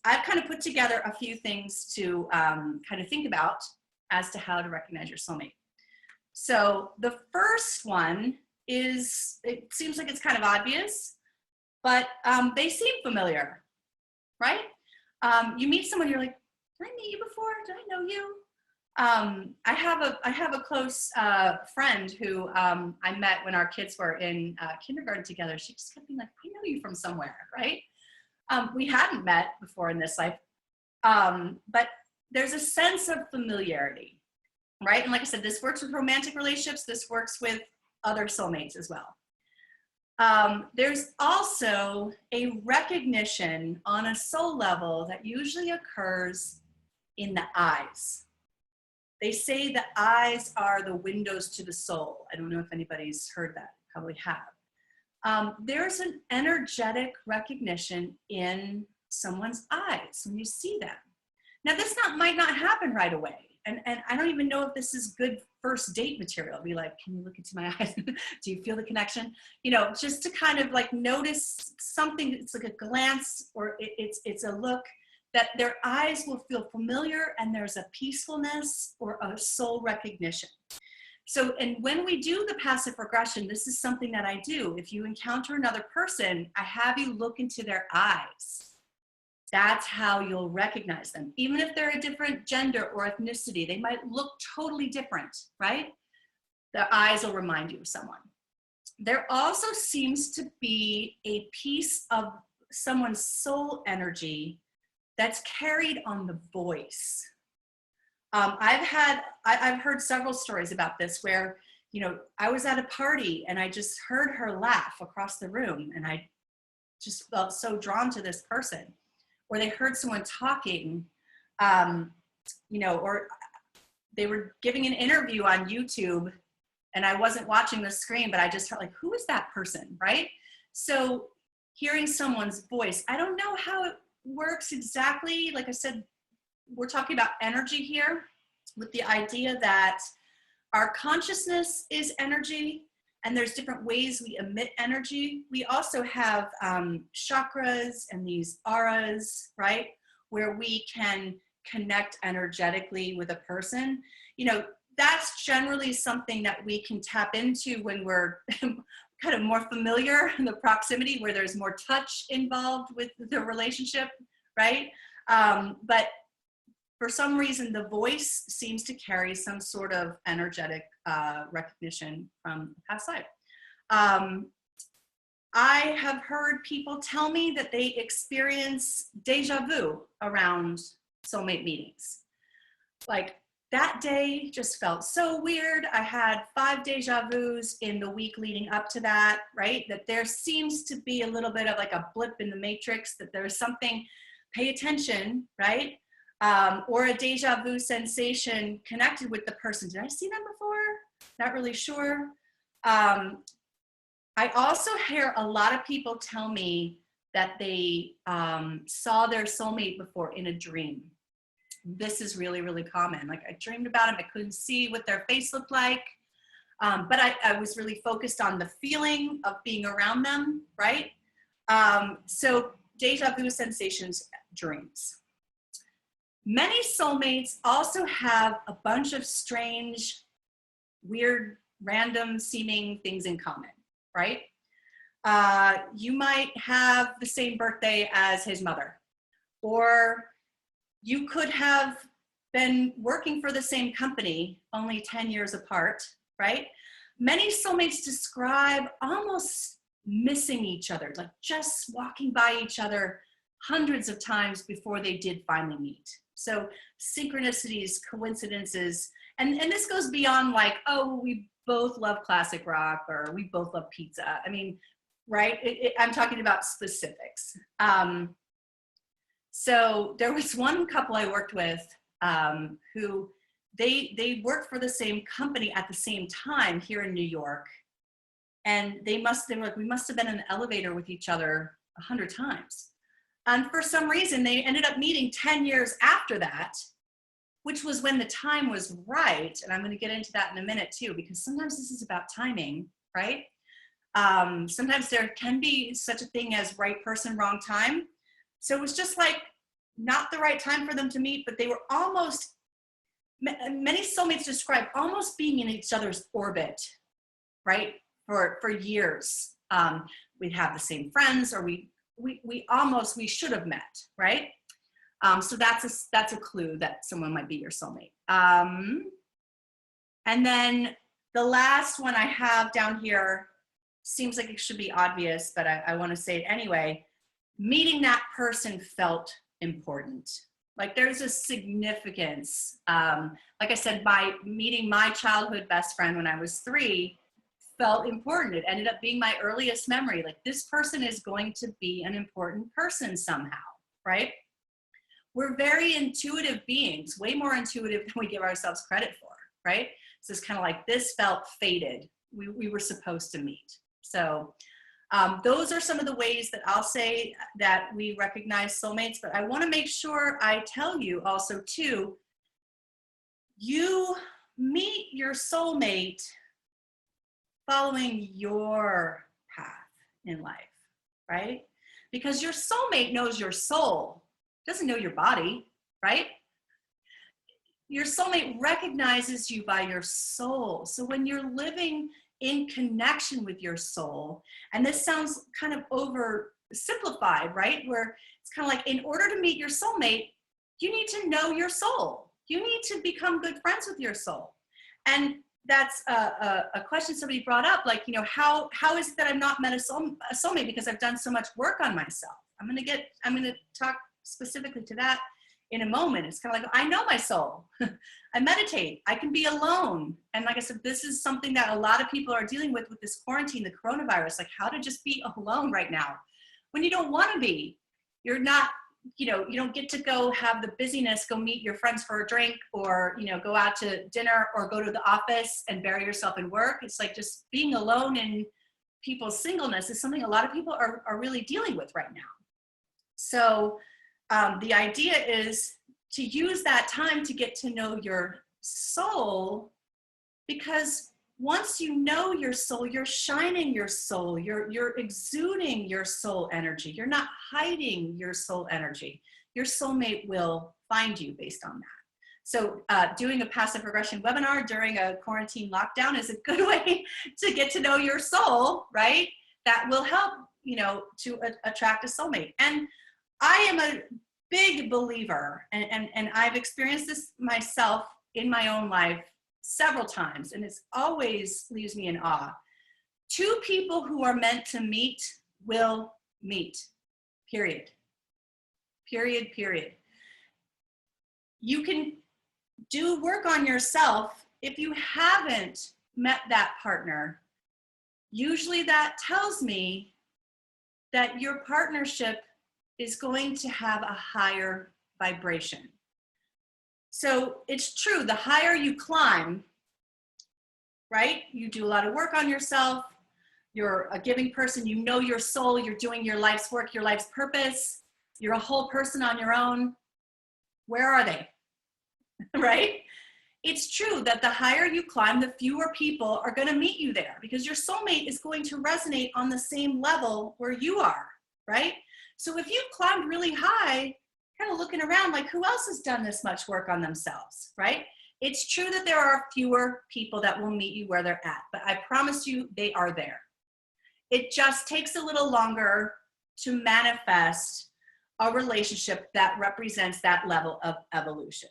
I've kind of put together a few things to kind of think about as to how to recognize your soulmate. So the first one is, it seems like it's kind of obvious, but they seem familiar, right? You meet someone, you're like, did I meet you before? Did I know you? I have a close friend who I met when our kids were in kindergarten together. She just kept being like, I know you from somewhere, right? We hadn't met before in this life, but there's a sense of familiarity, right? And like I said, this works with romantic relationships. This works with other soulmates as well. There's also a recognition on a soul level that usually occurs in the eyes. They say the eyes are the windows to the soul. I don't know if anybody's heard that, probably have. There's an energetic recognition in someone's eyes when you see them. Now this might not happen right away. And I don't even know if this is good first date material. Be like, can you look into my eyes? Do you feel the connection? You know, just to kind of like notice something. It's like a glance, or it's a look that their eyes will feel familiar, and there's a peacefulness or a soul recognition. So, and when we do the passive regression, this is something that I do. If you encounter another person, I have you look into their eyes. That's how you'll recognize them. Even if they're a different gender or ethnicity, they might look totally different, right? The eyes will remind you of someone. There also seems to be a piece of someone's soul energy that's carried on the voice. I've heard several stories about this where, you know, I was at a party and I just heard her laugh across the room, and I just felt so drawn to this person. Or they heard someone talking, you know, or they were giving an interview on YouTube and I wasn't watching the screen, but I just heard like, who is that person, right? So hearing someone's voice, I don't know how it works exactly. Like I said, we're talking about energy here, with the idea that our consciousness is energy, and there's different ways we emit energy. We also have chakras and these auras, right? Where we can connect energetically with a person. You know, that's generally something that we can tap into when we're kind of more familiar in the proximity, where there's more touch involved with the relationship, right? But for some reason, the voice seems to carry some sort of energetic recognition from the past life. I have heard people tell me that they experience deja vu around soulmate meetings. Like, that day just felt so weird. I had 5 deja vus in the week leading up to that, right? That there seems to be a little bit of like a blip in the matrix, that there's something, pay attention, right? Or a deja vu sensation connected with the person. Did I see them before? Not really sure. I also hear a lot of people tell me that they saw their soulmate before in a dream. This is really, really common. Like, I dreamed about them. I couldn't see what their face looked like. But I was really focused on the feeling of being around them, right? So deja vu sensations, dreams. Many soulmates also have a bunch of strange, weird, random seeming things in common, right? You might have the same birthday as his mother, or you could have been working for the same company, only 10 years apart, right? Many soulmates describe almost missing each other, like just walking by each other hundreds of times before they did finally meet. So synchronicities, coincidences, and this goes beyond like, oh, we both love classic rock, or we both love pizza. I mean, right? I'm talking about specifics. So there was one couple I worked with who they worked for the same company at the same time here in New York. And they were like, we must have been in the elevator with each other 100 times. And for some reason, they ended up meeting 10 years after that, which was when the time was right. And I'm going to get into that in a minute too, because sometimes this is about timing, right? Sometimes there can be such a thing as right person, wrong time. So it was just like not the right time for them to meet, but they were almost, many soulmates describe almost being in each other's orbit, right? For years. We'd have the same friends, or we should have met, right? So that's a clue that someone might be your soulmate. And then the last one I have down here seems like it should be obvious, but I want to say it anyway. Meeting that person felt important. Like there's a significance. Like I said, by meeting my childhood best friend when I was 3 felt important. It ended up being my earliest memory. Like this person is going to be an important person somehow, right? We're very intuitive beings, way more intuitive than we give ourselves credit for, right? So it's kind of like this felt fated. We were supposed to meet. So those are some of the ways that I'll say that we recognize soulmates, but I want to make sure I tell you also too, you meet your soulmate following your path in life, right? Because your soulmate knows your soul, doesn't know your body, right? Your soulmate recognizes you by your soul. So when you're living in connection with your soul, and this sounds kind of oversimplified, right? Where it's kind of like, in order to meet your soulmate, you need to know your soul. You need to become good friends with your soul. And that's a question somebody brought up, like, you know, how is it that I've not met a soulmate because I've done so much work on myself? I'm gonna talk specifically to that in a moment. It's kind of like, I know my soul. I meditate. I can be alone. And like I said, this is something that a lot of people are dealing with this quarantine, the coronavirus, like how to just be alone right now when you don't want to be. You're not, you know, you don't get to go have the busyness, go meet your friends for a drink, or, you know, go out to dinner or go to the office and bury yourself in work. It's like just being alone in people's singleness is something a lot of people are really dealing with right now. So the idea is to use that time to get to know your soul, because once you know your soul, you're shining your soul, you're exuding your soul energy. You're not hiding your soul energy. Your soulmate will find you based on that. So doing a passive regression webinar during a quarantine lockdown is a good way to get to know your soul, right? That will help, you know, to attract a soulmate. And I am a big believer, and I've experienced this myself in my own life several times, and it always leaves me in awe. 2 people who are meant to meet will meet, period. Period, period. You can do work on yourself. If you haven't met that partner, usually that tells me that your partnership is going to have a higher vibration. So it's true, the higher you climb, right? You do a lot of work on yourself, you're a giving person, you know your soul, you're doing your life's work, your life's purpose, you're a whole person on your own. Where are they? Right? It's true that the higher you climb, the fewer people are going to meet you there, because your soulmate is going to resonate on the same level where you are, right? So if you've climbed really high, kind of looking around like, who else has done this much work on themselves, right? It's true that there are fewer people that will meet you where they're at, but I promise you they are there. It just takes a little longer to manifest a relationship that represents that level of evolution.